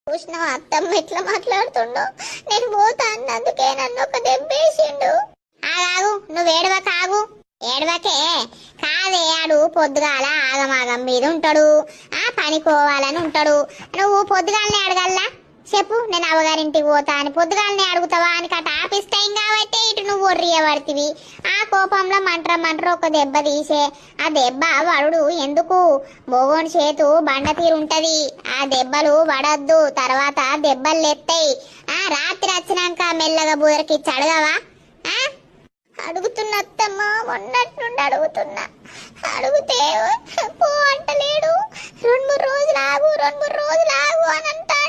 చూసిన అత్తమ్మ ఎట్లా మాట్లాడుతుండో. నేను పోతా అన్నందుకే నన్ను ఒక దెబ్బేసిండు. ఆగాగు, నువ్వు ఏడవకాగు. ఏడవకే కాదే, ఆడు పొద్దుగాల ఆగమాగం మీద ఉంటాడు, ఆ పనికోవాలని ఉంటాడు. నువ్వు పొద్దుగాలనే అడగల్లా చెప్పు, నేను అవ్వగారింటికి పోతా అని పొద్దుగాలనే అడుగుతావా అని కట ఆఫీస్ టైం కాబట్టి ఇటు నువ్వు ఒర్రియబడితివి. ఆ కోపంలో మంట్ర ఒక దెబ్బ తీసే. ఆ దెబ్బ వడుడు ఎందుకు? మోగోని చేతు బండ తీరుంటది, ఆ దెబ్బలు పడద్దు, తర్వాత దెబ్బలు ఎత్తాయి. ఆ రాత్రి వచ్చినాక మెల్లగా బుదరకిచ్చి అడగవా? అడుగుతున్నా అత్తమ్మ, మొన్నటి నుండి అడుగుతున్నా. అడిగితే పో అంటలేడు. 2-3 రోజులు ఆగు అని అంటాడు.